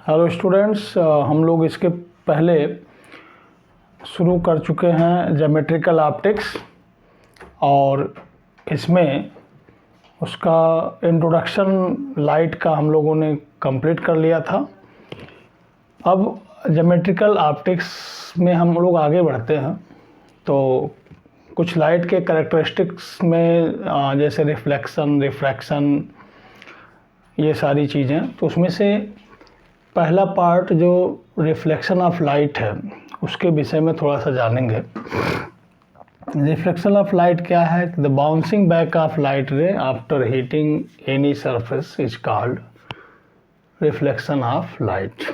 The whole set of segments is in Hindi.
हेलो स्टूडेंट्स, हम लोग इसके पहले शुरू कर चुके हैं ज्योमेट्रिकल ऑप्टिक्स और इसमें उसका इंट्रोडक्शन लाइट का हम लोगों ने कंप्लीट कर लिया था। अब ज्योमेट्रिकल ऑप्टिक्स में हम लोग आगे बढ़ते हैं तो कुछ लाइट के कैरेक्टरिस्टिक्स में जैसे रिफ्लेक्शन, रिफ्रैक्शन, ये सारी चीज़ें, तो उसमें से पहला पार्ट जो रिफ्लेक्शन ऑफ लाइट है उसके विषय में थोड़ा सा जानेंगे। रिफ्लेक्शन ऑफ लाइट क्या है? The bouncing back of light रे after heating any surface is called reflection of light.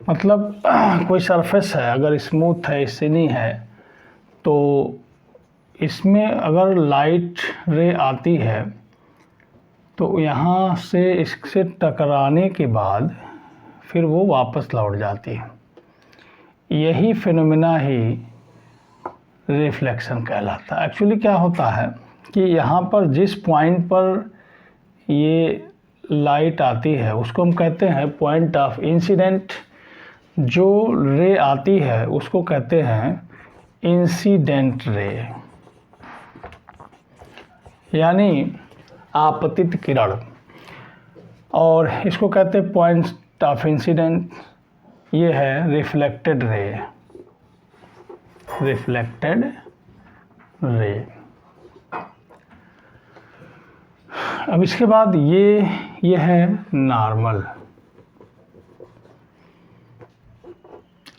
मतलब कोई सरफेस है, अगर स्मूथ है, सिनी है, तो इसमें अगर लाइट रे आती है तो यहाँ से इससे टकराने के बाद फिर वो वापस लौट जाती है। यही फिनोमेना ही रिफ्लेक्शन कहलाता है। एक्चुअली क्या होता है कि यहाँ पर जिस पॉइंट पर ये लाइट आती है उसको हम कहते हैं पॉइंट ऑफ इंसिडेंट। जो रे आती है उसको कहते हैं इंसिडेंट रे, यानी आपतित किरण, और इसको कहते हैं पॉइंट ऑफ इंसिडेंट। ये है रिफ्लेक्टेड रे, रिफ्लेक्टेड रे। अब इसके बाद ये है normal.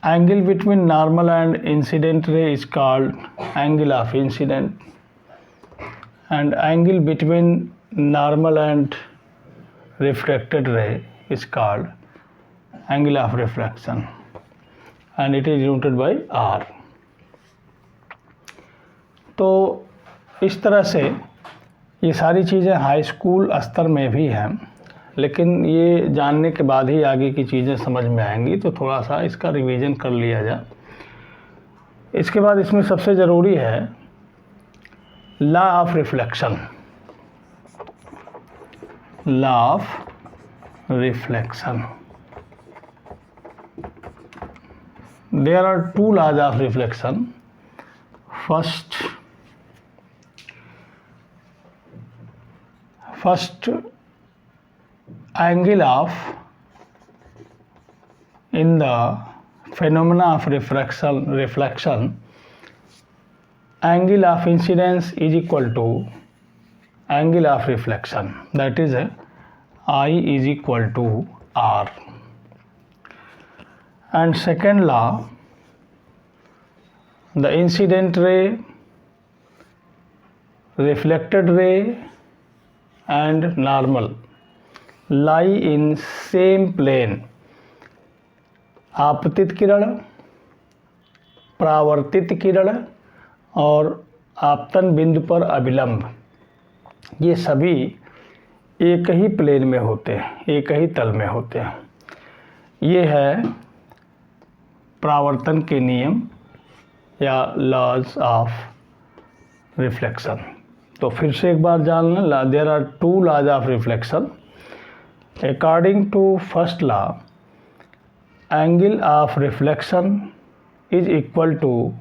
Angle between normal and incident ray is called angle of incident, and angle between normal and refracted ray is called angle of reflection and it is denoted by R। तो इस तरह से ये सारी चीज़ें हाई स्कूल स्तर में भी हैं, लेकिन ये जानने के बाद ही आगे की चीज़ें समझ में आएंगी, तो थोड़ा सा इसका रिवीजन कर लिया जाए। इसके बाद इसमें सबसे ज़रूरी है law of reflection. Law of reflection. There are two laws of reflection. First angle of in the phenomena of reflection, angle of incidence is equal to angle of reflection, that is I is equal to R। and second law, the incident ray, reflected ray and normal lie in same plane। आपतित किरण, परावर्तित किरण और आपतन बिंदु पर अभिलंब, ये सभी एक ही प्लेन में होते हैं, एक ही तल में होते हैं। ये है परावर्तन के नियम या लॉज ऑफ रिफ्लेक्शन। तो फिर से एक बार जान लें, there are two laws of reflection. According to first law, angle of reflection is equal to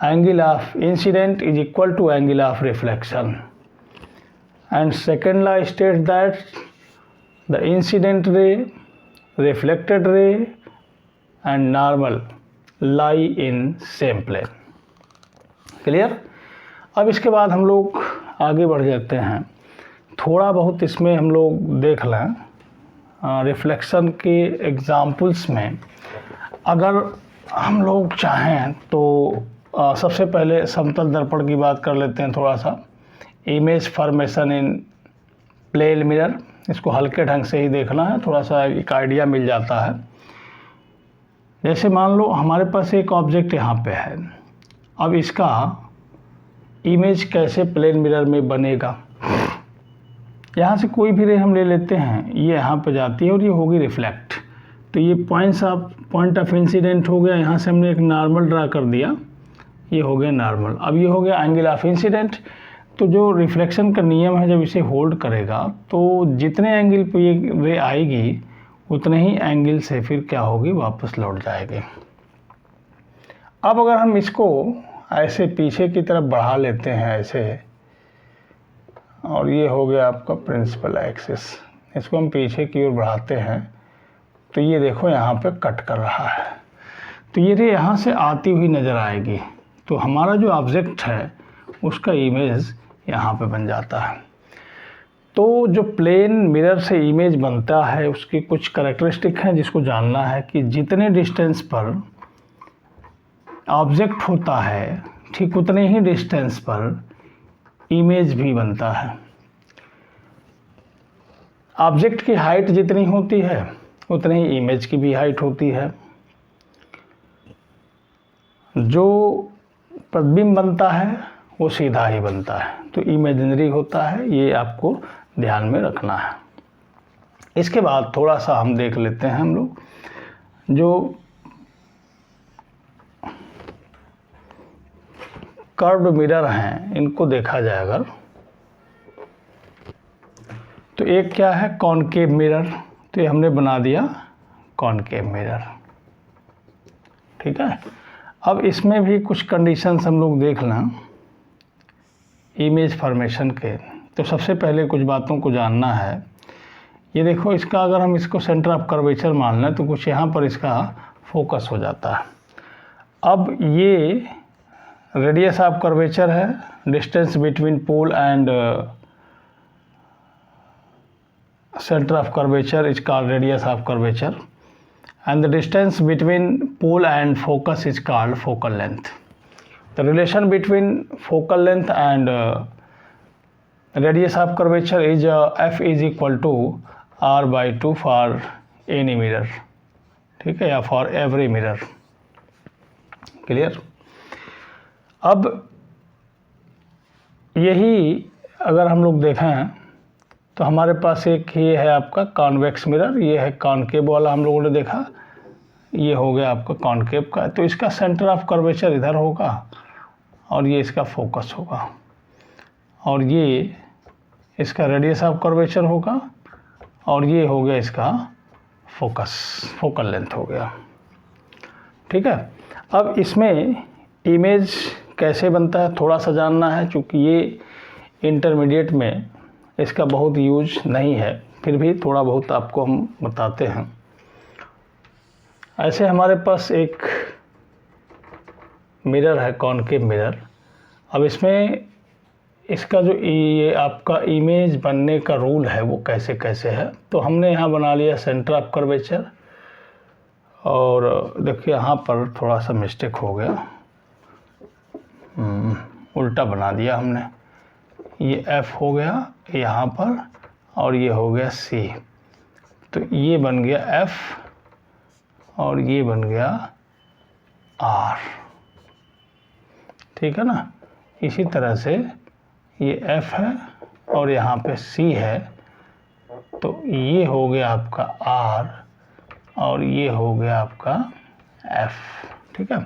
angle of incident is equal to angle of reflection, and second law states that the incident ray, reflected ray and normal lie in same plane। Clear? अब इसके बाद हम लोग आगे बढ़ जाते हैं। थोड़ा बहुत इसमें हम लोग देख लें रिफ्लेक्शन के एग्जाम्पल्स में। अगर हम लोग चाहें तो सबसे पहले समतल दर्पण की बात कर लेते हैं थोड़ा सा। Image formation in plane mirror, इसको हल्के ढंग से ही देखना है, थोड़ा सा एक आइडिया मिल जाता है। जैसे मान लो हमारे पास एक ऑब्जेक्ट यहाँ पे है, अब इसका इमेज कैसे प्लेन मिरर में बनेगा। यहाँ से कोई भी रे हम ले लेते हैं, ये यहाँ पे जाती है और ये होगी रिफ्लेक्ट, तो ये पॉइंट ऑफ इंसिडेंट हो गया। यहाँ से हमने एक नॉर्मल ड्रा कर दिया, ये हो गया नॉर्मल। अब ये हो गया एंगल ऑफ इंसिडेंट। तो जो रिफ्लेक्शन का नियम है, जब इसे होल्ड करेगा तो जितने एंगल पे ये रे आएगी उतने ही एंगल से फिर क्या होगी, वापस लौट जाएगी। अब अगर हम इसको ऐसे पीछे की तरफ बढ़ा लेते हैं ऐसे, और ये हो गया आपका प्रिंसिपल एक्सिस, इसको हम पीछे की ओर बढ़ाते हैं तो ये देखो यहाँ पे कट कर रहा है, तो ये रे यहाँ से आती हुई नज़र आएगी, तो हमारा जो ऑब्जेक्ट है उसका इमेज यहाँ पे बन जाता है। तो जो प्लेन मिरर से इमेज बनता है उसकी कुछ कैरेक्टरिस्टिक हैं जिसको जानना है कि जितने डिस्टेंस पर ऑब्जेक्ट होता है ठीक उतने ही डिस्टेंस पर इमेज भी बनता है। ऑब्जेक्ट की हाइट जितनी होती है उतनी ही इमेज की भी हाइट होती है। जो प्रतिबिंब बनता है वो सीधा ही बनता है, तो इमेजिनरी होता है, ये आपको ध्यान में रखना है। इसके बाद थोड़ा सा हम देख लेते हैं, हम लोग जो कर्व्ड मिरर हैं इनको देखा जाए अगर, तो एक क्या है कॉनकेव मिरर, तो ये हमने बना दिया कॉनकेव मिरर, ठीक है। अब इसमें भी कुछ कंडीशंस हम लोग देख लें इमेज फॉर्मेशन के। तो सबसे पहले कुछ बातों को जानना है। ये देखो इसका अगर हम इसको सेंटर ऑफ कर्वेचर मान लें तो कुछ यहाँ पर इसका फोकस हो जाता है। अब ये रेडियस ऑफ कर्वेचर है, distance between pole and center of curvature is called radius of curvature, and the distance between pole and focus is called focal length. The relation between focal length and radius of curvature is f is equal to r by 2 for any mirror, ठीक है, या for every mirror, क्लियर। अब यही अगर हम लोग देखें तो हमारे पास एक ये है आपका कॉन्वेक्स मिरर, ये है कॉनकेव वाला हम लोगों ने देखा, ये हो गया आपका कॉनकेव का। तो इसका सेंटर ऑफ कर्वेचर इधर होगा और ये इसका फोकस होगा, और ये इसका रेडियस ऑफ कर्वेचर होगा, और ये हो गया इसका फोकस, फोकल लेंथ हो गया, ठीक है। अब इसमें इमेज कैसे बनता है थोड़ा सा जानना है, क्योंकि ये इंटरमीडिएट में इसका बहुत यूज नहीं है, फिर भी थोड़ा बहुत आपको हम बताते हैं। ऐसे हमारे पास एक मिरर है कॉनकेव मिरर। अब इसमें इसका जो ये आपका इमेज बनने का रूल है वो कैसे कैसे है, तो हमने यहाँ बना लिया सेंटर ऑफ कर्वेचर, और देखिए यहाँ पर थोड़ा सा मिस्टेक हो गया, उल्टा बना दिया हमने, ये F हो गया यहाँ पर और ये हो गया C, तो ये बन गया F और ये बन गया R, ठीक है ना। इसी तरह से ये F है और यहाँ पे C है, तो ये हो गया आपका R और ये हो गया आपका F, ठीक है।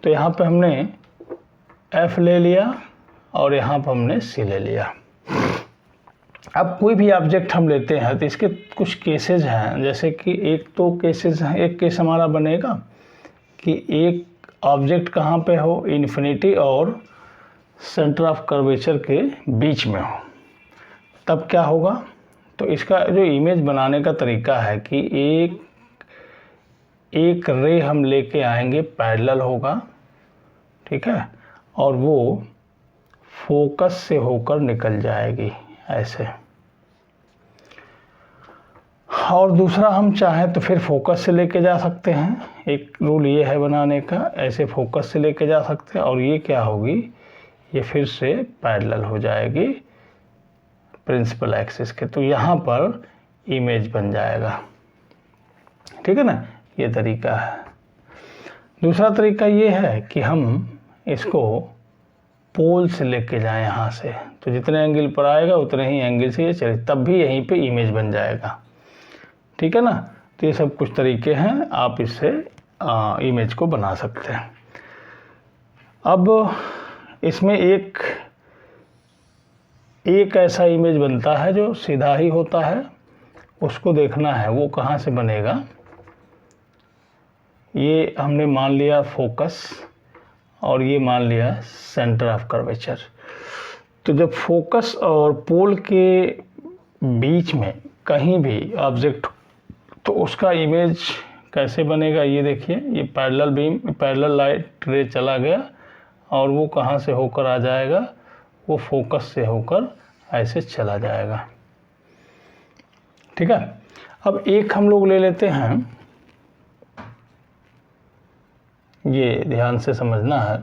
तो यहाँ पे हमने F ले लिया और यहाँ पर हमने C ले लिया। अब कोई भी ऑब्जेक्ट हम लेते हैं तो इसके कुछ केसेस हैं, जैसे कि एक तो केसेस हैं, एक केस हमारा बनेगा कि एक ऑब्जेक्ट कहाँ पे हो, इन्फिनिटी और सेंटर ऑफ कर्वेचर के बीच में हो, तब क्या होगा। तो इसका जो इमेज बनाने का तरीका है कि एक रे हम लेके आएंगे, पैरेलल होगा, ठीक है, और वो फोकस से होकर निकल जाएगी ऐसे। और दूसरा हम चाहें तो फिर फोकस से लेके जा सकते हैं, एक रूल ये है बनाने का, ऐसे फोकस से लेके जा सकते हैं, और ये क्या होगी, ये फिर से पैरेलल हो जाएगी प्रिंसिपल एक्सिस के, तो यहाँ पर इमेज बन जाएगा, ठीक है ना। ये तरीका है। दूसरा तरीका ये है कि हम इसको पोल से लेके जाएं यहाँ से, तो जितने एंगल पर आएगा उतने ही एंगल से ये चले, तब भी यहीं पे इमेज बन जाएगा, ठीक है ना। तो ये सब कुछ तरीके हैं, आप इससे इमेज को बना सकते हैं। अब इसमें एक ऐसा इमेज बनता है जो सीधा ही होता है, उसको देखना है वो कहाँ से बनेगा। ये हमने मान लिया फोकस और ये मान लिया सेंटर ऑफ कर्वेचर। तो जब फोकस और पोल के बीच में कहीं भी ऑब्जेक्ट, तो उसका इमेज कैसे बनेगा, ये देखिए, ये पैरेलल बीम, पैरेलल लाइट रे चला गया और वो कहाँ से होकर आ जाएगा, वो फोकस से होकर ऐसे चला जाएगा। ठीक है। अब एक हम लोग ले लेते हैं, ये ध्यान से समझना है।